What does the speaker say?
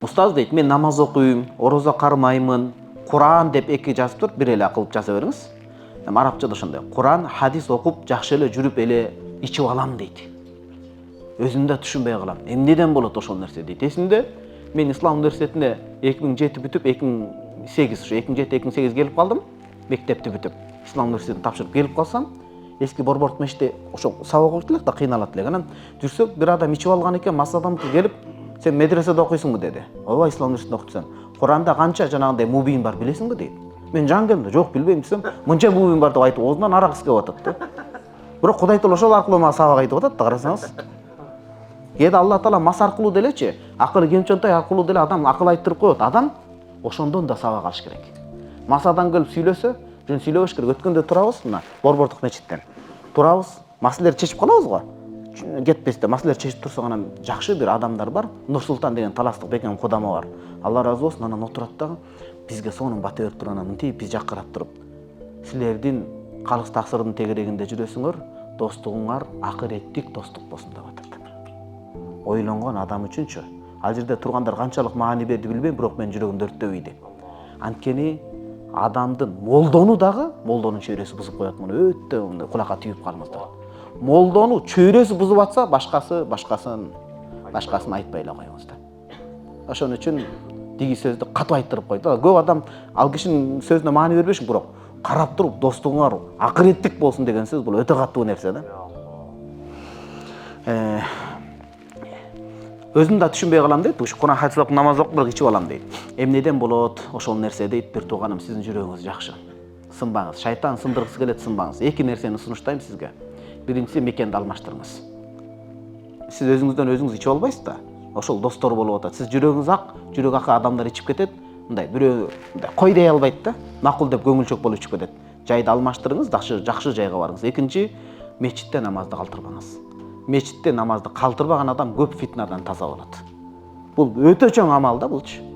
Устаз дейт, мен намаз окуйм, орозо кармаймын, Куран деп эки жазып туруп, бир эле кылып жаза бериңиз. Арабчада ошондой. Куран, хадис окуп, жакшы эле жүрүп эле ичип алам дейт. Өзүм да түшүнбөй калам. Эмнеден болот ошол нерсе дейт. Эсимде, мен Ислам университетине 2007 бүтүп, 2008 ушу 2007-2008 келип калдым. Мектепти бүтүп, Ислам университетин тапшырып келип калсам, эски Борбордук мешитте ошо сабак окуйт элек да кыйналат элек. Анан жүрсөк, бир адам ичип алган экен, мас адам келип, сен медреседе окуйсуңбу деди. Ооба, Ислам университетинде окуйсам. Куранда канча жанагындай мубин бар билесиңби дейт. Мен жан келди, жок билбейм десем, мынча мубин бар деп айтып, оозунан арак искеп атат да. Бирок Кудай Таала ошол аркылуу мага сабак айтып атат да, карасаңыз. Кээде Алла Таала мас аркылуу делечи, акылы кемчонтой аркылуу деле адам акыл айтырып коет. Адам ошондон да сабак алыш керек. Мас адам келип сүйлөсө, жөн сүйлөбөш керек. Өткөндө турабыз мына Борбордук мечиттен. Турабыз, маселелерди чечип калабыз го. Кетпесте маселелерди чечип турсак, анан жакшы бир адамдар бар. Нурсултан деген таластык бекем кудама бар. Алла ыраазы болсун, анан отурат дагы бизге сонун бата берип туруп, анан мынтип биз жак карап туруп, силердин калыс таксырдын тегерегинде жүрөсүңөр, достугуңар акыреттик достук болсун деп атат. Ойлонгон адам үчүнчү. Ал жерде тургандар канчалык маани берди билбейм, бирок менин жүрөгүмдү өрттөбөйдү. Анткени адамдын молдону дагы молдонун чөйрөсү бузуп коет. Муну өтө кулакка тийип калыңыздар. Молдону чөйрөсү бузуп атса, башкасын айтпай эле коюңуз да. Ошон үчүн диги сөздү катуу айтырып койду. Көп адам ал кишинин сөзүнө маани бербешин, бирок карап туруп достугуңар акыреттик болсун деген сөз бул өтө катуу нерсе да. Өзүм да түшүнбөй калам дейт. Ушу Куран хадис окуп, намаз окуп, бирок ичип алам дейт. Эмнеден болот ошол нерсе дейт. Бир тууганым, сиздин жүрөгүңүз жакшы. Сынбаңыз. Шайтан сындыргысы келет, сынбаңыз. Эки нерсени сунуштайм сизге. Биринчиси, мекенди алмаштырыңыз. Сиз өзүңүздөн өзүңүз ичип албайсыз да. Ошол достор болуп атат. Сиз жүрөгүңүз ак, жүрөк акы адамдар ичип кетет. Мындай бирөө кой дей албайт да. Макул деп көңүлчөк болуп ичип кетет. Жайды алмаштырыңыз, жакшы жайга барыңыз. Экинчи, мечитте намазды калтырбаңыз. Мечитте намазды калтырбаган адам көп фитнадан таза болот. Бул өтө чоң амал да булчу.